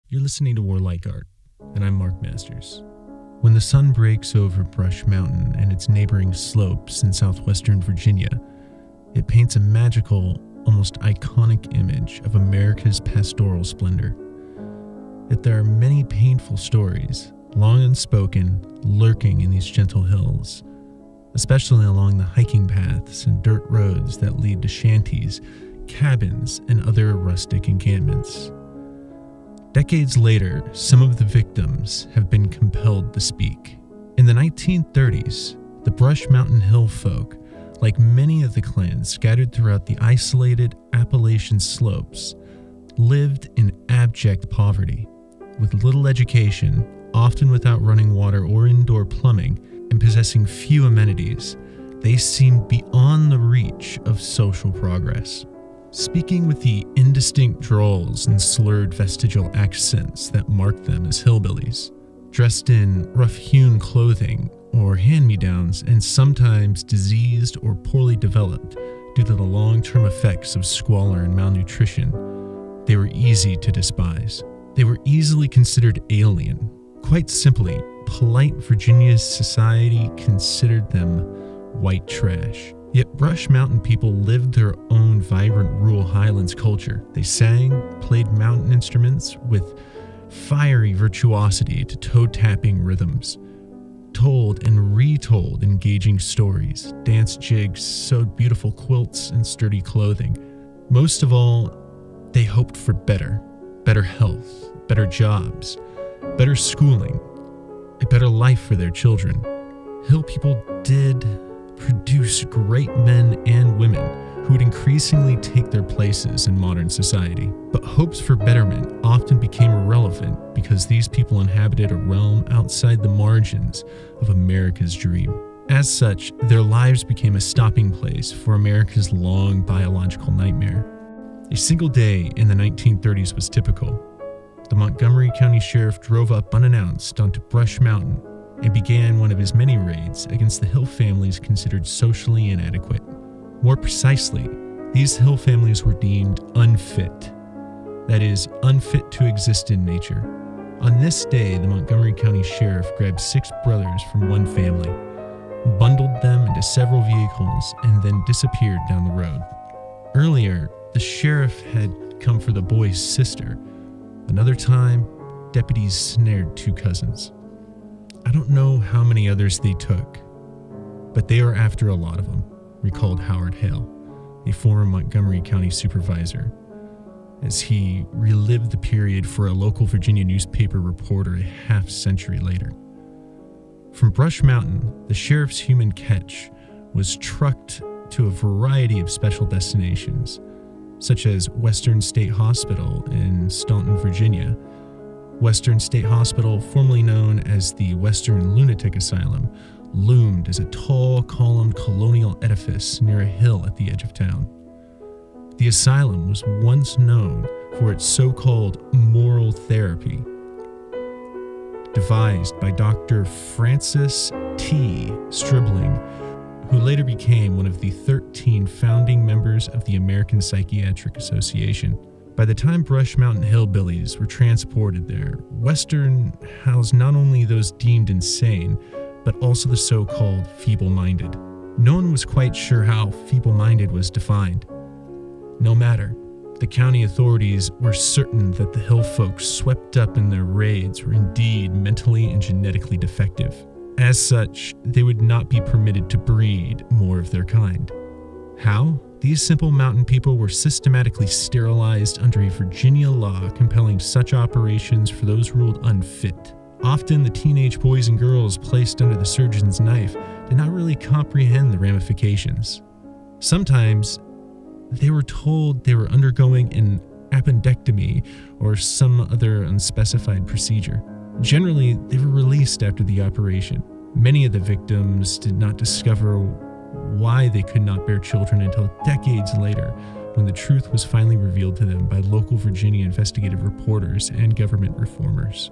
You're listening to Warlike Art, and I'm Mark Masters. When the sun breaks over Brush Mountain and its neighboring slopes in southwestern Virginia, it paints a magical, almost iconic image of America's pastoral splendor. Yet there are many painful stories, long unspoken, lurking in these gentle hills, especially along the hiking paths and dirt roads that lead to shanties, cabins, and other rustic encampments. Decades later, some of the victims have been compelled to speak. In the 1930s, the Brush Mountain Hill folk, like many of the clans scattered throughout the isolated Appalachian slopes, lived in abject poverty. With little education, often without running water or indoor plumbing, and possessing few amenities, they seemed beyond the reach of social progress. Speaking with the indistinct drawls and slurred vestigial accents that marked them as hillbillies, dressed in rough-hewn clothing or hand-me-downs and sometimes diseased or poorly developed due to the long-term effects of squalor and malnutrition, they were easy to despise. They were easily considered alien. Quite simply, polite Virginia's society considered them white trash. Yet Brush Mountain people lived their own vibrant rural highlands culture. They sang, played mountain instruments with fiery virtuosity to toe-tapping rhythms, told and retold engaging stories, danced jigs, sewed beautiful quilts and sturdy clothing. Most of all, they hoped for better health, better jobs, better schooling, a better life for their children. Hill people did produce great men and women who would increasingly take their places in modern society. But hopes for betterment often became irrelevant because these people inhabited a realm outside the margins of America's dream. As such, their lives became a stopping place for America's long biological nightmare. A single day in the 1930s was typical. The Montgomery County Sheriff drove up unannounced onto Brush Mountain and began one of his many raids against the Hill families considered socially inadequate. More precisely, these Hill families were deemed unfit. That is, unfit to exist in nature. On this day, the Montgomery County Sheriff grabbed 6 brothers from one family, bundled them into several vehicles, and then disappeared down the road. Earlier, the sheriff had come for the boy's sister. Another time, deputies snared 2 cousins. I don't know how many others they took, but they are after a lot of them, recalled Howard Hale, a former Montgomery County supervisor, as he relived the period for a local Virginia newspaper reporter a half-century later. From Brush Mountain, the sheriff's human catch was trucked to a variety of special destinations, such as Western State Hospital in Staunton, Virginia. Western State Hospital, formerly known as the Western Lunatic Asylum, loomed as a tall, columned colonial edifice near a hill at the edge of town. The asylum was once known for its so-called moral therapy, devised by Dr. Francis T. Stribling, who later became one of the 13 founding members of the American Psychiatric Association. By the time Brush Mountain hillbillies were transported there, Western housed not only those deemed insane, but also the so-called feeble-minded. No one was quite sure how feeble-minded was defined. No matter, the county authorities were certain that the hill folks swept up in their raids were indeed mentally and genetically defective. As such, they would not be permitted to breed more of their kind. How? These simple mountain people were systematically sterilized under a Virginia law compelling such operations for those ruled unfit. Often the teenage boys and girls placed under the surgeon's knife did not really comprehend the ramifications. Sometimes they were told they were undergoing an appendectomy or some other unspecified procedure. Generally, they were released after the operation. Many of the victims did not discover why they could not bear children until decades later, when the truth was finally revealed to them by local Virginia investigative reporters and government reformers.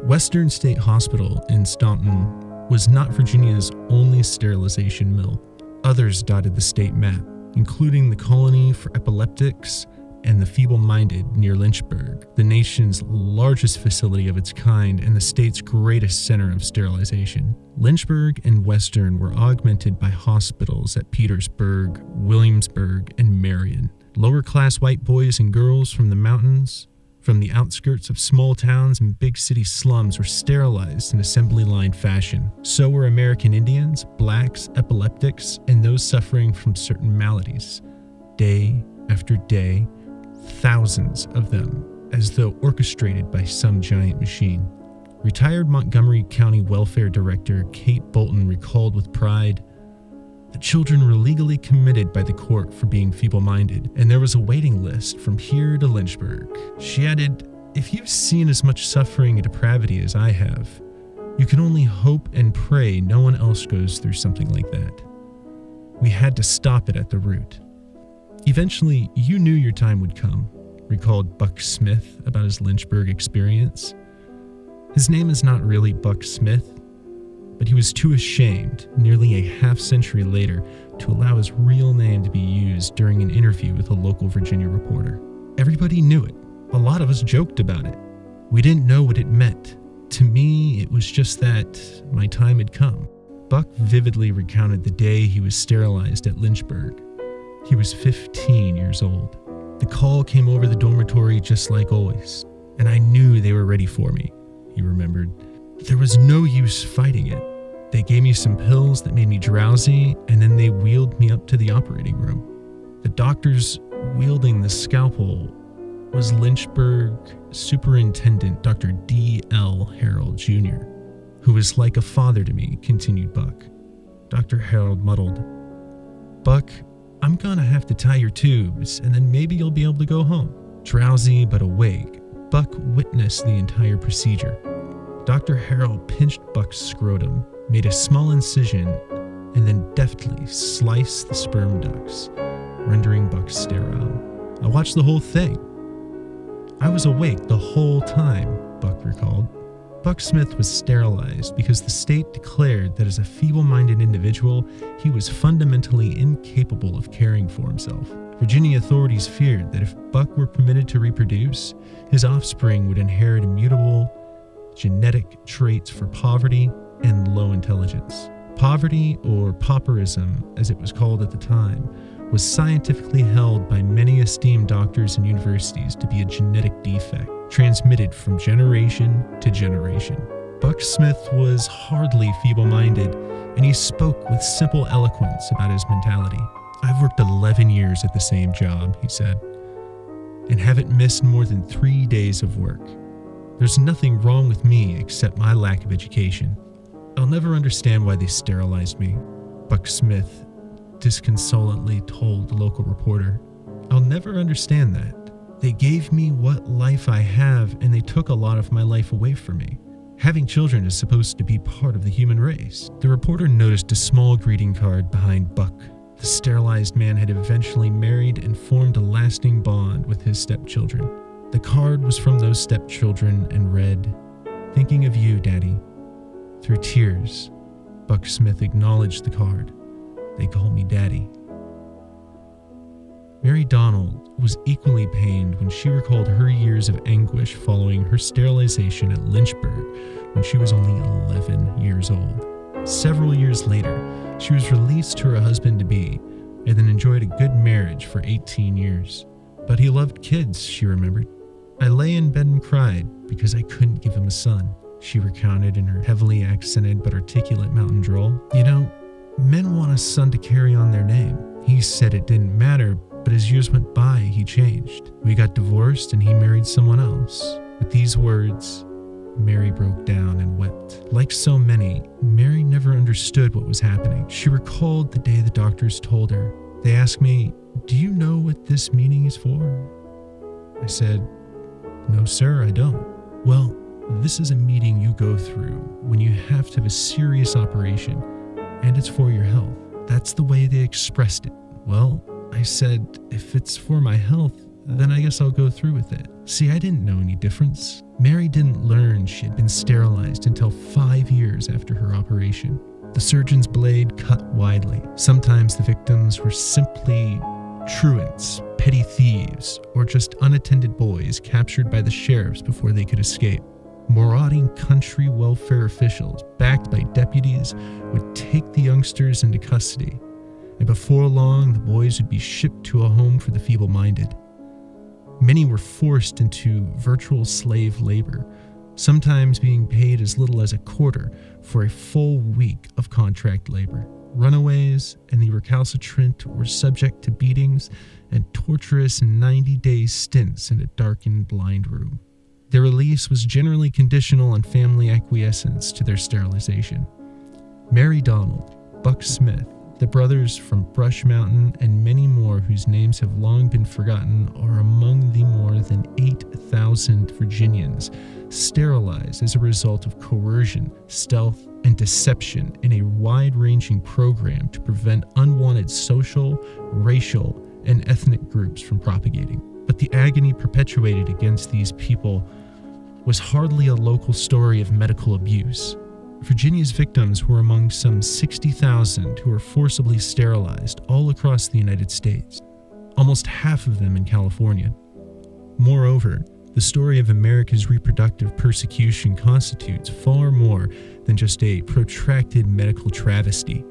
Western State Hospital in Staunton was not Virginia's only sterilization mill. Others dotted the state map, including the Colony for Epileptics, and the feeble-minded near Lynchburg, the nation's largest facility of its kind and the state's greatest center of sterilization. Lynchburg and Western were augmented by hospitals at Petersburg, Williamsburg, and Marion. Lower-class white boys and girls from the mountains, from the outskirts of small towns and big city slums were sterilized in assembly line fashion. So were American Indians, blacks, epileptics, and those suffering from certain maladies. Day after day, thousands of them, as though orchestrated by some giant machine. Retired Montgomery County Welfare Director Kate Bolton recalled with pride, "The children were legally committed by the court for being feeble-minded, and there was a waiting list from here to Lynchburg." She added, "If you've seen as much suffering and depravity as I have, you can only hope and pray no one else goes through something like that. We had to stop it at the root." "Eventually, you knew your time would come," recalled Buck Smith about his Lynchburg experience. His name is not really Buck Smith, but he was too ashamed, nearly a half-century later, to allow his real name to be used during an interview with a local Virginia reporter. Everybody knew it. A lot of us joked about it. We didn't know what it meant. To me, it was just that my time had come. Buck vividly recounted the day he was sterilized at Lynchburg. He was 15 years old. "The call came over the dormitory just like always, and I knew they were ready for me," he remembered. "There was no use fighting it. They gave me some pills that made me drowsy, and then they wheeled me up to the operating room. The doctors wielding the scalpel was Lynchburg Superintendent Dr. D.L. Harold, Jr., who was like a father to me," continued Buck. Dr. Harold muddled, "Buck, I'm gonna have to tie your tubes, and then maybe you'll be able to go home." Drowsy but awake, Buck witnessed the entire procedure. Dr. Harold pinched Buck's scrotum, made a small incision, and then deftly sliced the sperm ducts, rendering Buck sterile. "I watched the whole thing. I was awake the whole time," Buck recalled. Buck Smith was sterilized because the state declared that as a feeble-minded individual, he was fundamentally incapable of caring for himself. Virginia authorities feared that if Buck were permitted to reproduce, his offspring would inherit immutable genetic traits for poverty and low intelligence. Poverty, or pauperism as it was called at the time, was scientifically held by many esteemed doctors and universities to be a genetic defect, transmitted from generation to generation. Buck Smith was hardly feeble-minded, and he spoke with simple eloquence about his mentality. "I've worked 11 years at the same job," he said, "and haven't missed more than 3 days of work. There's nothing wrong with me except my lack of education. I'll never understand why they sterilized me," Buck Smith disconsolately told the local reporter. "I'll never understand that. They gave me what life I have, and they took a lot of my life away from me. Having children is supposed to be part of the human race." The reporter noticed a small greeting card behind Buck. The sterilized man had eventually married and formed a lasting bond with his stepchildren. The card was from those stepchildren and read, "Thinking of you, Daddy." Through tears, Buck Smith acknowledged the card. "They call me Daddy." Mary Donald was equally pained when she recalled her years of anguish following her sterilization at Lynchburg when she was only 11 years old. Several years later, she was released to her husband-to-be and then enjoyed a good marriage for 18 years. "But he loved kids," she remembered. "I lay in bed and cried because I couldn't give him a son," she recounted in her heavily accented but articulate mountain drawl. "You know, men want a son to carry on their name. He said it didn't matter, but as years went by, he changed. We got divorced and he married someone else." With these words, Mary broke down and wept. Like so many, Mary never understood what was happening. She recalled the day the doctors told her. "They asked me, 'Do you know what this meeting is for?' I said, 'No, sir, I don't.' 'Well, this is a meeting you go through when you have to have a serious operation, and it's for your health.' That's the way they expressed it. Well, I said, if it's for my health, then I guess I'll go through with it. See, I didn't know any difference. Mary didn't learn she had been sterilized until 5 years after her operation. The surgeon's blade cut widely. Sometimes the victims were simply truants, petty thieves, or just unattended boys captured by the sheriffs before they could escape. Marauding country welfare officials, backed by deputies, would take the youngsters into custody, and before long the boys would be shipped to a home for the feeble-minded. Many were forced into virtual slave labor, sometimes being paid as little as a quarter for a full week of contract labor. Runaways and the recalcitrant were subject to beatings and torturous 90-day stints in a darkened blind room. Their release was generally conditional on family acquiescence to their sterilization. Mary Donald, Buck Smith, the brothers from Brush Mountain, and many more whose names have long been forgotten are among the more than 8,000 Virginians sterilized as a result of coercion, stealth, and deception in a wide-ranging program to prevent unwanted social, racial, and ethnic groups from propagating. But the agony perpetuated against these people was hardly a local story of medical abuse. Virginia's victims were among some 60,000 who were forcibly sterilized all across the United States, almost half of them in California. Moreover, the story of America's reproductive persecution constitutes far more than just a protracted medical travesty.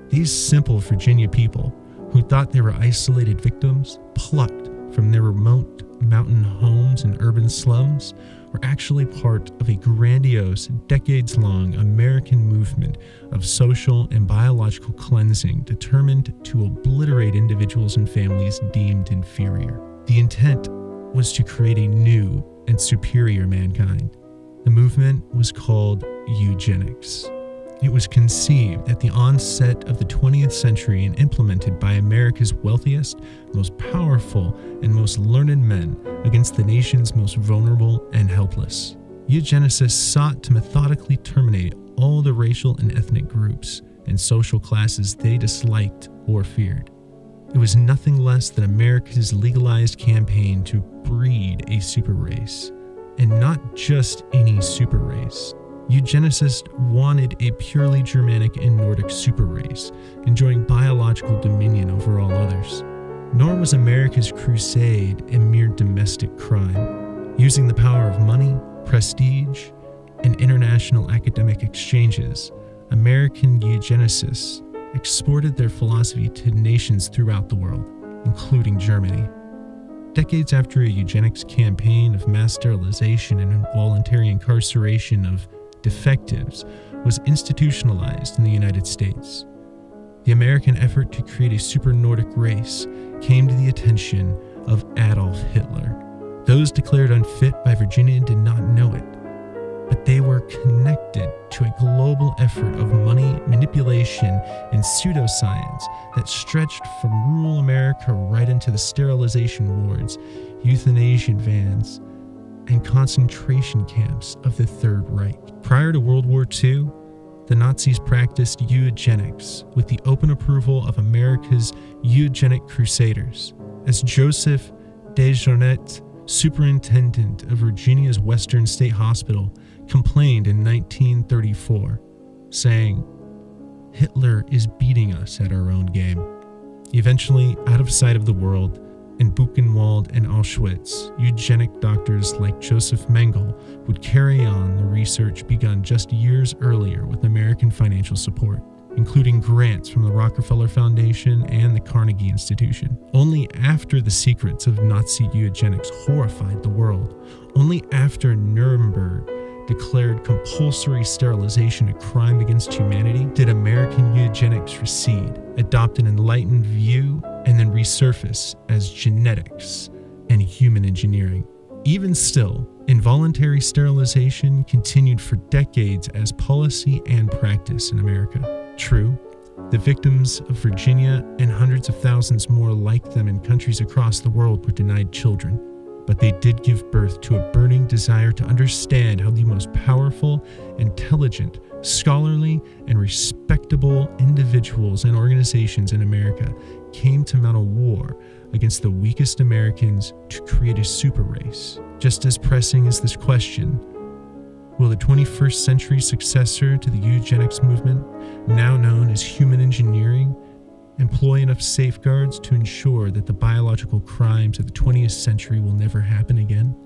These simple Virginia people, who thought they were isolated victims, plucked from their remote mountain homes and urban slums, were actually part of a grandiose, decades-long American movement of social and biological cleansing determined to obliterate individuals and families deemed inferior. The intent was to create a new and superior mankind. The movement was called Eugenics. It was conceived at the onset of the 20th century and implemented by America's wealthiest, most powerful, and most learned men against the nation's most vulnerable and helpless. Eugenicists sought to methodically terminate all the racial and ethnic groups and social classes they disliked or feared. It was nothing less than America's legalized campaign to breed a super race, and not just any super race. Eugenicists wanted a purely Germanic and Nordic super race, enjoying biological dominion over all others. Nor was America's crusade a mere domestic crime. Using the power of money, prestige, and international academic exchanges, American eugenicists exported their philosophy to nations throughout the world, including Germany. Decades after a eugenics campaign of mass sterilization and involuntary incarceration of defectives was institutionalized in the United States, the American effort to create a super Nordic race came to the attention of Adolf Hitler. Those declared unfit by Virginia did not know it, but they were connected to a global effort of money, manipulation, and pseudoscience that stretched from rural America right into the sterilization wards, euthanasia vans, and concentration camps of the Third Reich. Prior to World War II, the Nazis practiced eugenics with the open approval of America's eugenic crusaders. As Joseph Desjardins, superintendent of Virginia's Western State Hospital, complained in 1934, saying, "Hitler is beating us at our own game." Eventually, out of sight of the world, in Buchenwald and Auschwitz, eugenic doctors like Joseph Mengele would carry on the research begun just years earlier with American financial support, including grants from the Rockefeller Foundation and the Carnegie Institution. Only after the secrets of Nazi eugenics horrified the world, only after Nuremberg declared compulsory sterilization a crime against humanity, did American eugenics recede, adopt an enlightened view, and then resurface as genetics and human engineering. Even still, involuntary sterilization continued for decades as policy and practice in America. True, the victims of Virginia and hundreds of thousands more like them in countries across the world were denied children, but they did give birth to a burning desire to understand how the most powerful, intelligent, scholarly, and respectable individuals and organizations in America came to mount a war against the weakest Americans to create a super race. Just as pressing is this question, will the 21st century successor to the eugenics movement, now known as human engineering, employ enough safeguards to ensure that the biological crimes of the 20th century will never happen again?